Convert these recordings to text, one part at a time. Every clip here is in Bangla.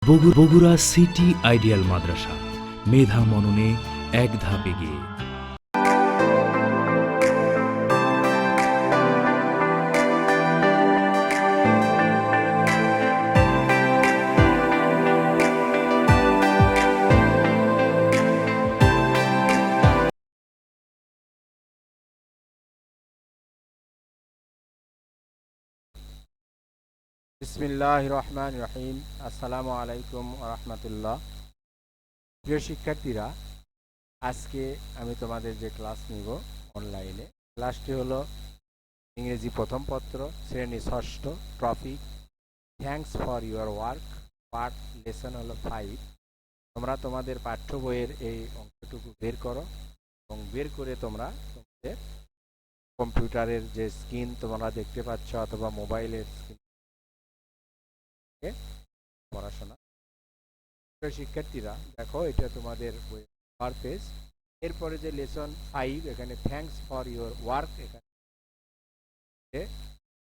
বগুড়া সিটি আইডিয়াল মাদ্রাসা, মেধা মননে এক ধাপ এগিয়ে। বিসমিল্লাহির রহমানির রহিম। আসসালামু আলাইকুম ওয়া রাহমাতুল্লাহ। প্রিয় শিক্ষার্থীরা, আজকে আমি তোমাদের যে ক্লাস নিব অনলাইনে, ক্লাসটি হলো ইংরেজি প্রথম পত্র, শ্রেণী ষষ্ঠ, topic thanks for your work, part lesson হলো 5। তোমরা তোমাদের পাঠ্য বইয়ের এই অংশটুকু বের করো এবং বের করে তোমরা তোমাদের কম্পিউটারের যে স্ক্রিন তোমরা দেখতে পাচ্ছ অথবা মোবাইলের স্ক্রিন পড়াশোনা। শিক্ষার্থীরা দেখো, এটা তোমাদের বইয়ের পেজ। এরপরে যে লেসন 5, এখানে থ্যাঙ্কস ফর ইউর ওয়ার্ক, এখানে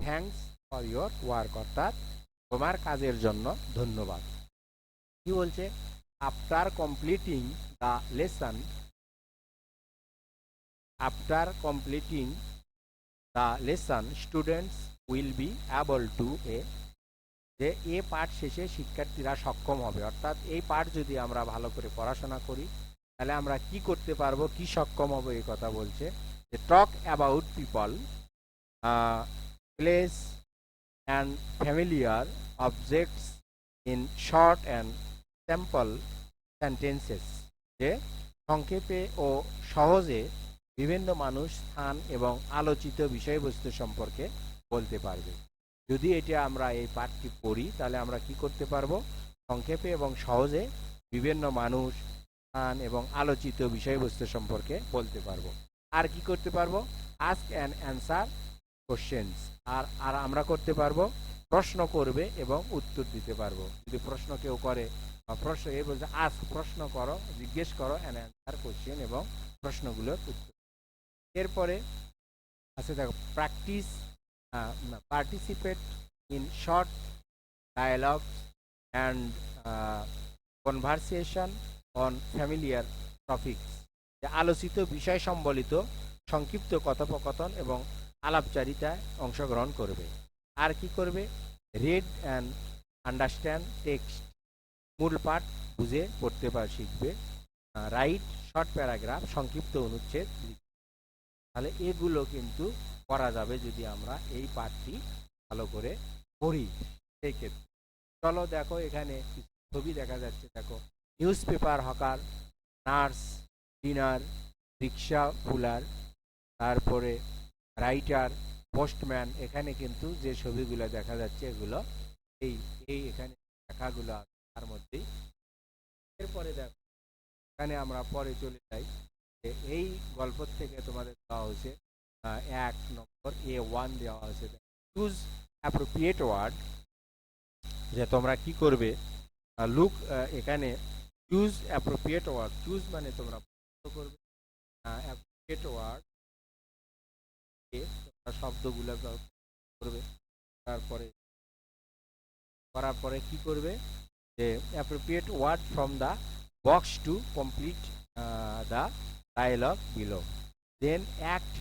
থ্যাঙ্কস ফর ইউর ওয়ার্ক অর্থাৎ তোমার কাজের জন্য ধন্যবাদ। কি বলছে? After completing the lesson, students will be able to যে এ পাঠ শেষে শিক্ষার্থীরা সক্ষম হবে। অর্থাৎ এই পাঠ যদি আমরা ভালো করে পড়াশোনা করি তাহলে আমরা কি করতে পারবো, কি সক্ষম হবে, এই কথা বলছে। যে talk about people, place and familiar objects in short and simple sentences, যে সংক্ষেপে ও সহজে বিভিন্ন মানুষ, স্থান এবং আলোচিত বিষয়বস্তু সম্পর্কে বলতে পারবে। যদি এটা আমরা এই পাঠটি পড়ি তাহলে আমরা কি করতে পারবো? সংক্ষেপে এবং সহজে বিভিন্ন মানুষ, স্থান এবং আলোচিত বিষয়বস্তু সম্পর্কে বলতে পারবো। আর কি করতে পারবো? আস্ক অ্যান্ড অ্যান্সার কোশ্চেনস, আর আমরা করতে পারবো প্রশ্ন করবে এবং উত্তর দিতে পারবো। যদি প্রশ্ন কেউ করে, প্রশ্ন এই বলছে আস্ক, প্রশ্ন করো, জিজ্ঞেস করো, অ্যান্ড অ্যান্সার কোশ্চেন, এবং প্রশ্নগুলোর উত্তর। এরপরে আছে দেখো, practice participate in short dialogue and conversation on familiar topics, যে আলোচিত বিষয় সম্বলিত সংক্ষিপ্ত কথোপকথন এবং আলাপচারিতায় অংশগ্রহণ করবে। আর কি করবে? রিড অ্যান্ড আন্ডারস্ট্যান্ড টেক্সট, মূল পাঠ বুঝে পড়তে শিখবে। রাইট শর্ট প্যারাগ্রাফ, সংক্ষিপ্ত অনুচ্ছেদ। তাহলে এগুলো কিন্তু করা যাবে যদি আমরা এই পাঠটি ভালো করে পড়ি। সেই ক্ষেত্রে চলো দেখো, এখানে ছবি দেখা যাচ্ছে। দেখো, news paper hawker, nurse, cleaner, rickshaw puller, তারপরে রাইটার, পোস্টম্যান। এখানে কিন্তু যে ছবিগুলো দেখা যাচ্ছে এগুলো এই এই এখানে লেখাগুলো তার মধ্যেই। এরপরে দেখো, এখানে আমরা পরে চলে যাই। এই গল্প থেকে তোমাদের দেওয়া হয়েছে 1 নম্বর A1 দেওয়া হয়েছে, চুজ অ্যাপ্রোপ্রিয়েট ওয়ার্ড, যে তোমরা কি করবে। লুক, এখানে চুজ অ্যাপ্রোপ্রিয়েট ওয়ার্ড, চুজ মানে তোমরা করবে অ্যাপ্রোপ্রিয়েট ওয়ার্ড, তোমরা শব্দগুলো করবে। তারপরে করার পরে কি করবে? যে appropriate word from the box to complete the dialogue below, then act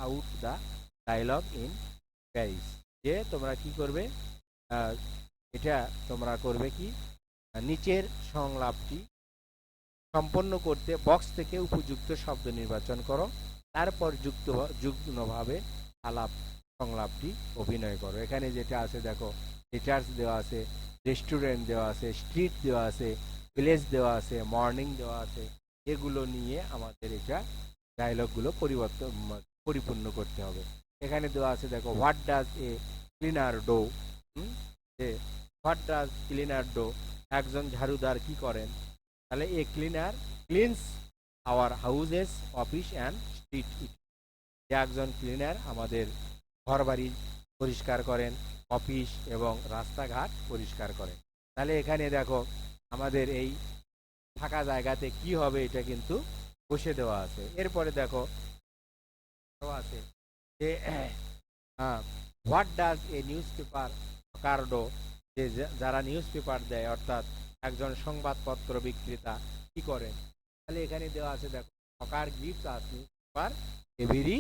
out the dialogue in Paris। যে তোমরা কি করবে? এটা তোমরা করবে কি, নিচের সংলাপটি সম্পন্ন করতে বক্স থেকে উপযুক্ত শব্দ নির্বাচন করো, তারপর যুগ্মভাবে আলাপ সংলাপটি অভিনয় করো। এখানে যেটা আছে দেখো, টিচার্স দেওয়া আছে, রেস্টুরেন্ট দেওয়া আছে, স্ট্রিট দেওয়া আছে, প্লেস দেওয়া আছে, মর্নিং দেওয়া আছে। এগুলো নিয়ে আমাদের এটা ডায়লগগুলো পরিপূর্ণ করতে হবে। এখানে দেওয়া আছে দেখো, what does a cleaner do, যে হোয়াট ডাজ ক্লিনার ডো, একজন ঝাড়ুদার কি করেন? তাহলে a cleaner cleans our houses, office and street. যে একজন ক্লিনার আমাদের ঘরবাড়ি পরিষ্কার করেন, অফিস এবং রাস্তাঘাট পরিষ্কার করেন। তাহলে এখানে দেখো আমাদের এই ফাঁকা জায়গাতে কি হবে এটা কিন্তু বসে দেওয়া আছে। এরপরে দেখো আছে যে what does a news paper কার্ডো, যে যারা নিউজ পেপার দেয় অর্থাৎ একজন সংবাদপত্র বিক্রেতা কি করেন, তাহলে এখানে দেওয়া আছে দেখো, হকার গিফট আস নিউজপেপার এভরি,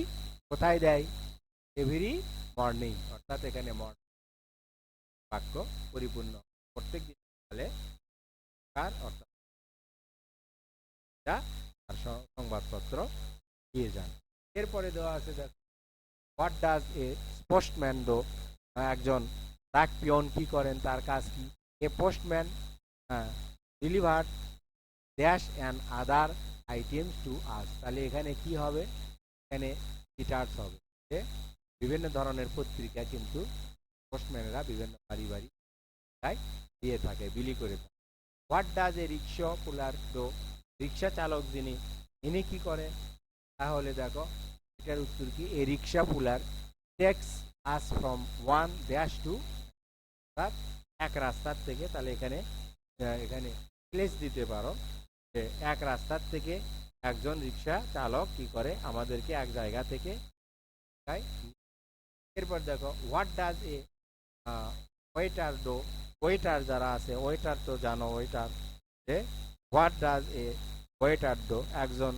কোথায় দেয়, এভরি মর্নিং, অর্থাৎ এখানে মর্নিং বাক্য পরিপূর্ণ, প্রত্যেক দিন সকালে হকার অর্থাৎ আর সংবাদপত্র দিয়ে যান। এরপরে দেওয়া আছে দেখো, what does a postman do, একজন ডাক পিয়ন কি করেন, তার কাজ কি, a postman deliver dash and other items to us, তাহলে এখানে কি হবে, এখানে রিটার্স হবে, যে বিভিন্ন ধরনের পত্রিকা কিন্তু পোস্টম্যানেরা বিভিন্ন বাড়ি বাড়ি দিয়ে থাকে, বিলি করে থাকে। What does a rickshaw puller do, রিক্সা চালক যিনি, ইনি কি করেন, তাহলে দেখো এটার উত্তর কি, a rickshaw puller takes us from one dash two, অর্থাৎ এক রাস্তার থেকে, তাহলে এখানে এখানে প্লেস দিতে পারো, যে এক রাস্তার থেকে একজন রিক্সা চালক কি করে, আমাদেরকে এক জায়গা থেকে। এরপর দেখো, what does a waiter do, waiter যারা আছে, ওয়েটার তো জানো, ওয়েটার যে what does a waiter do, একজন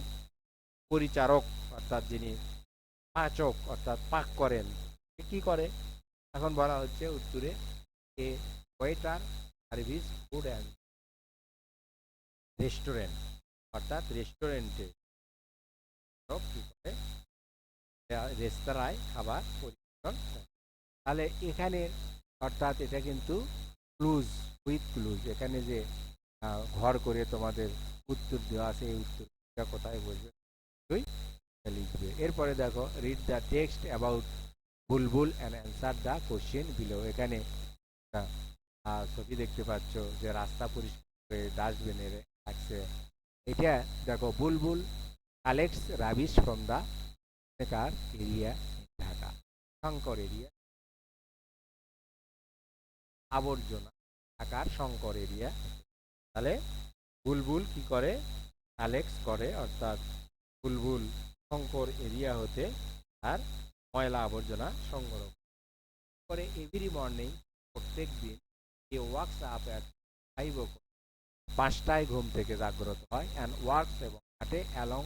পরিচারক অর্থাৎ যিনি পাচক অর্থাৎ পাক করেন, কি করে, এখন বলা হচ্ছে উত্তরে, a waiter service food and restaurant, অর্থাৎ রেস্টুরেন্টে কি করে, রেস্তোরাঁয় খাবার পরিবেশন করে। তাহলে এখানে অর্থাৎ এটা কিন্তু ক্লুজ, উইথ ক্লুজ, এখানে যে ঘর করে তোমাদের উত্তর দেওয়া আছে, এই উত্তর কোথায় বসবে লিখবে। এরপরে দেখো, read the text about Bulbul and answer the question below, এখানে ছবি দেখতে পাচ্ছ যে রাস্তা পরিষ্কার করে ডাস্টবিনে রাখছে, এটা দেখো, Bulbul collects rubbish from the car area Dhaka, Shankar area, আবর্জনা ঢাকার শঙ্কর এরিয়া, তাহলে বুলবুল কি করে, কালেক্টস করে, অর্থাৎ বুলবুল শঙ্কর এরিয়া হতে আর ময়লা আবর্জনা সংগ্রহ করে। এভরি মর্নিং, প্রত্যেক দিন, এ ওয়ার্কস আপ অ্যাট 5টায় ঘুম থেকে জাগ্রত হয়, অ্যান্ড ওয়ার্কস এবং হাঁটে along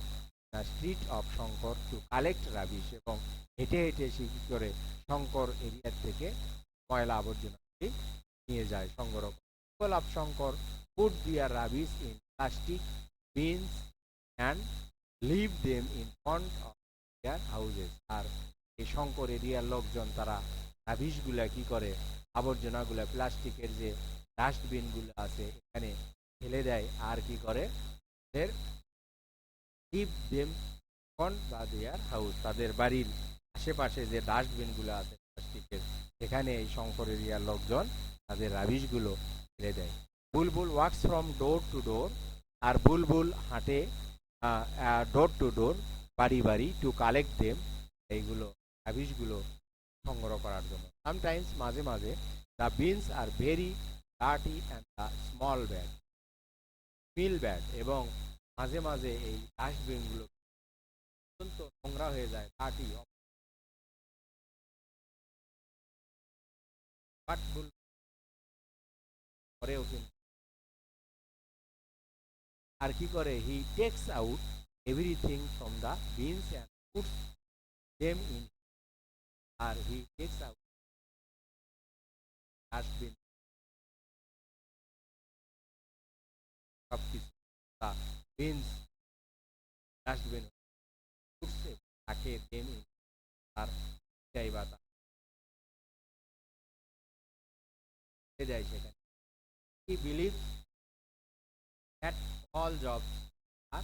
the street of Shankar to collect rubbish, এবং হেঁটে হেঁটে সে কি করে শঙ্কর এরিয়ার থেকে ময়লা আবর্জনা নিয়ে যায়, সংগ্রহ করে। People of Shankar put their rubbish in plastic bins and leave them in front of their houses, আর এই শঙ্কর এরিয়ার লোকজন তারা রাবিশগুলা কি করে, আবর্জনাগুলা প্লাস্টিকের যে ডাস্টবিনগুলো আছে এখানে ফেলে দেয়, আর কি করে, লিভ দেম ফ্রন্ট বা দেয়ার হাউস, তাদের বাড়ির আশেপাশে যে ডাস্টবিনগুলো আছে প্লাস্টিকের, এখানে এই শঙ্কর এরিয়ার লোকজন তাদের রাবিশগুলো ফেলে দেয়। বুলবুল ওয়ার্কস ফ্রম ডোর টু ডোর, আর বুলবুল হাঁটে ডোর টু ডোর, বাড়ি বাড়ি, টু কালেক্ট দেম, এইগুলো রাবিশগুলো সংগ্রহ করার জন্য। সামটাইমস, মাঝে মাঝে, the bins are very dirty and the smell bad feel bad, এবং মাঝে মাঝে এই ডাস্টবিনগুলো অত্যন্ত নোংরা হয়ে যায়, ডার্টি, করেও কিন্তু, আর কি করে, he takes out everything from the bins and puts them in, আর হি টেকস আউট ডাস্টবিন, সব কিছু বিনস ডাস্টবিন পুটসে তাকে দেম ইন, আর যাইবা দেয় সেখানে। He believe that all job, আর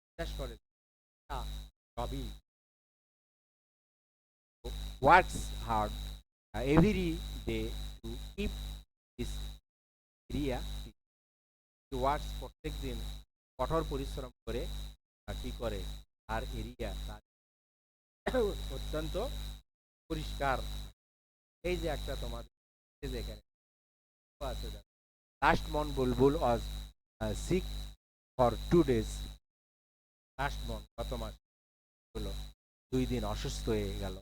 বিশ্বাস করে সবই works hard every day to keep this area clean. He works প্রত্যেক দিন কঠোর পরিশ্রম করে কি করে তার এরিয়া তার অত্যন্ত পরিষ্কার। এই যে একটা তোমার এখানে আছে, last month Bulbul was sick for 2 days, last month গত মাস হলো 2 দিন অসুস্থ হয়ে গেল।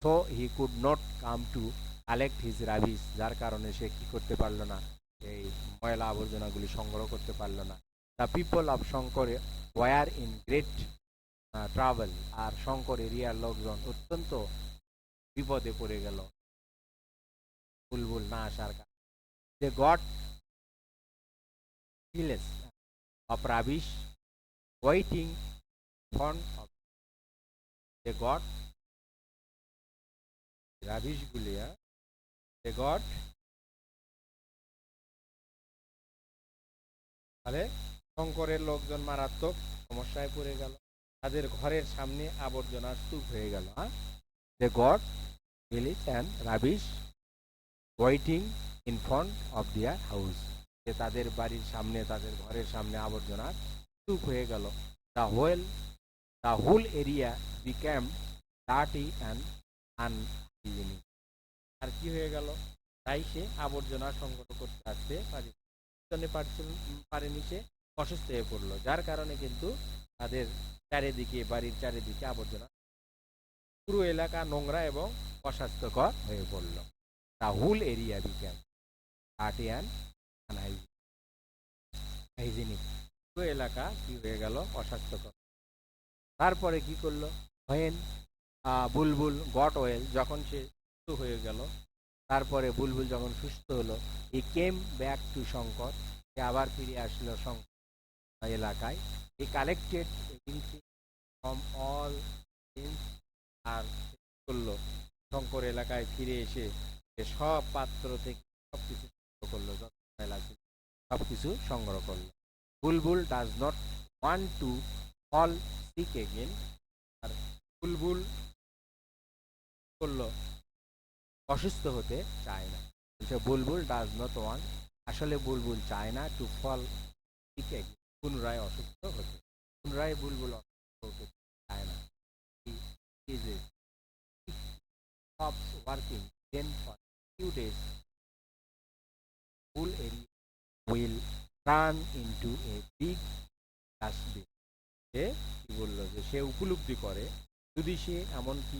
So he could not come to collect his rubbish, যার কারণে সে কি করতে পারলো না, এই ময়লা আবর্জনাগুলি সংগ্রহ করতে পারল না। The people of Shankar were in great trouble, আর শঙ্কর এরিয়ার লোকজন অত্যন্ত বিপদে পড়ে গেল বুলবুল না আসার কারণে। They got village of rubbish waiting front of, they got rubbish গুলিয়া, দে গট, তাহলে শঙ্করের লোকজন মারাত্মক সমস্যায় পড়ে গেল, তাদের ঘরের সামনে আবর্জনার স্তূপ হয়ে গেল। They got village and rubbish waiting in front of their house, যে তাদের বাড়ির সামনে, তাদের ঘরের সামনে আবর্জনার স্তূপ হয়ে গেল। The whole area became dirty and unhygienic, আর কি হয়ে গেল, তাই সে আবর্জনা সংগ্রহ করতে আসতে পারেনি, সে অসুস্থ হয়ে পড়লো, যার কারণে কিন্তু তাদের চারিদিকে, বাড়ির চারিদিকে আবর্জনা, পুরো এলাকা নোংরা এবং অস্বাস্থ্যকর হয়ে পড়ল। The whole area became dirty and unhygienic, পুরো এলাকা কি হয়ে গেল, অস্বাস্থ্যকর। তারপরে কি করলো, হোয়েন বুলবুল গট ওয়েল, যখন সে সুস্থ হয়ে গেল, তারপরে বুলবুল যখন সুস্থ হলো, হি কেম ব্যাক টু শঙ্কর, সে আবার ফিরে আসলো শঙ্কর এলাকায়। হি কালেক্টেড ফ্রম অল থিংস, আর করলো শঙ্কর এলাকায় ফিরে এসে সব পাত্র থেকে সবকিছু সংগ্রহ করলো, যত মেলা ছিল সবকিছু সংগ্রহ করলো। Bulbul does not want to fall sick again, আর বুলবুল করলো অসুস্থ হতে চায় না। বুলবুল ডাজ নট ওয়ান্ট, আসলে বুলবুল চায় না টু ফল সিক এগেন, পুনরায় অসুস্থ হতে, পুনরায় বুলবুল অসুস্থ হতে চায় না। Stops working, then for few days whole area will turn into a big dustbin. সে কি বললো, যে সে উপলব্ধি করে যদি সে এমনকি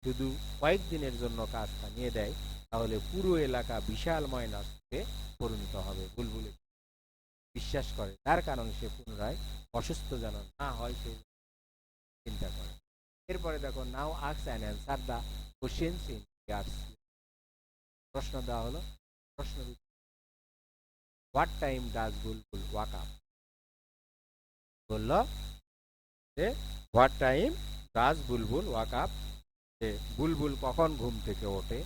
শুধু কয়েকদিনের জন্য কাজ থামিয়ে দেয়, তাহলে পুরো এলাকা বিশাল ময়নাতে পরিণত হবে। বুলবুল বিশ্বাস করে, তার কারণে সে পুনরায় অসুস্থ যেন না হয় সে চিন্তা করে। এরপরে দেখো, now ask and answer the questions in years, প্রশ্ন দেওয়া হলো, প্রশ্ন what time does Bulbul wake up, বললো যে what time does Bulbul wake up, যে বুলবুল কখন ঘুম থেকে ওঠে।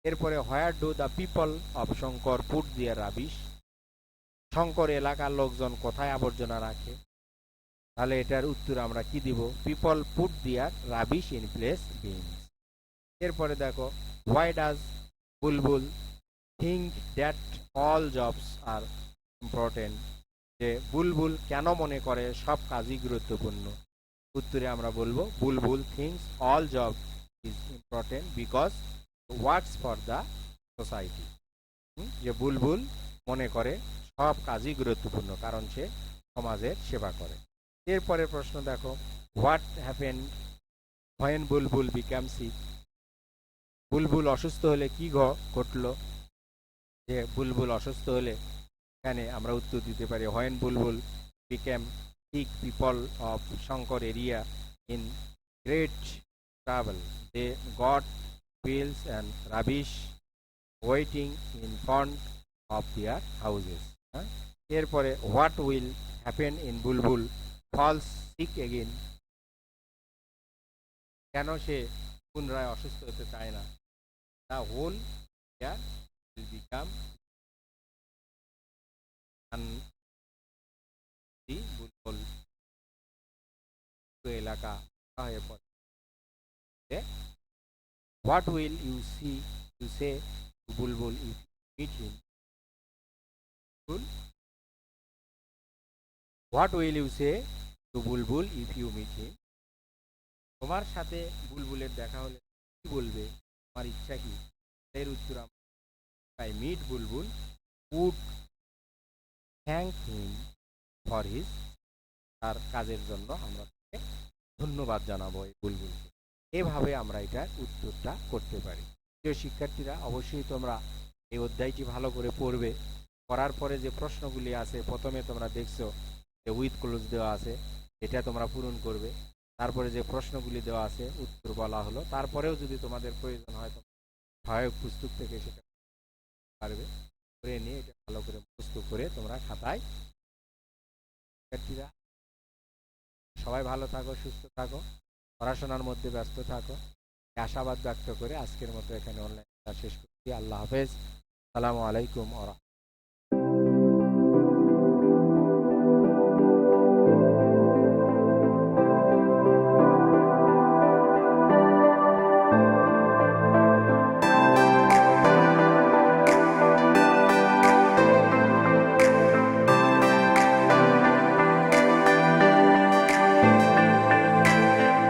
এরপরে where do the people of Shankar put their rubbish, Shankar এলাকার লোকজন কোথায় আবর্জনা রাখে, তাহলে এটার উত্তর আমরা কি দিব, people put their rubbish in place bins. এরপরে দেখো, why does Bulbul think that all jobs are important, যে বুলবুল কেন মনে করে সব কাজই গুরুত্বপূর্ণ। উত্তরে আমরা বলবো, Bulbul thinks all job is important because works for the society, যে বুলবুল মনে করে সব কাজই গুরুত্বপূর্ণ কারণ সে সমাজের সেবা করে। এরপরের প্রশ্ন দেখো, what happen when Bulbul become sick, Bulbul অসুস্থ হলে কি ঘটলো, যে বুলবুল অসুস্থ হলে এখানে আমরা উত্তর দিতে পারি, when Bulbul became sick people of Shankar area in great travel, they got wheels and rubbish waiting in front of their houses. এরপরে what will happen in Bulbul falls sick again, কেন সে পুনরায় অসুস্থ হতে চায় না। the whole area will become বুলবুল এলাকা হয়ে পড়ে। What will you say to Bulbul if you meet him? What will you say to Bulbul if you meet him? তোমার সাথে বুলবুলের দেখা হলে কি বলবে, তোমার ইচ্ছা কি। এর উত্তর I meet Bulbul would thank him for his, তার কাজের জন্য আমরা তাকে ধন্যবাদ জানাবো এই বুলবুলকে। এভাবে আমরা এটার উত্তরটা করতে পারি। প্রিয় শিক্ষার্থীরা, অবশ্যই তোমরা এই অধ্যায়টি ভালো করে পড়বে, করার পরে যে প্রশ্নগুলি আছে, প্রথমে তোমরা দেখছো যে উইথ ক্লোজ দেওয়া আছে, এটা তোমরা পূরণ করবে। তারপরে যে প্রশ্নগুলি দেওয়া আছে উত্তর বলা হলো, তারপরেও যদি তোমাদের প্রয়োজন হয় তোমরা সহায়ক পুস্তক থেকে সেটা পারবে, করে নিয়ে এটা ভালো করে মুখস্থ করে তোমরা খাতায়। শিক্ষার্থীরা সবাই ভালো থাকো, সুস্থ থাকো, পড়াশোনার মধ্যে ব্যস্ত থাকো, আশাবাদ ব্যক্ত করে আজকের মতো এখানে অনলাইন শেষ করছি। আল্লাহ হাফেজ। আসসালামু আলাইকুম।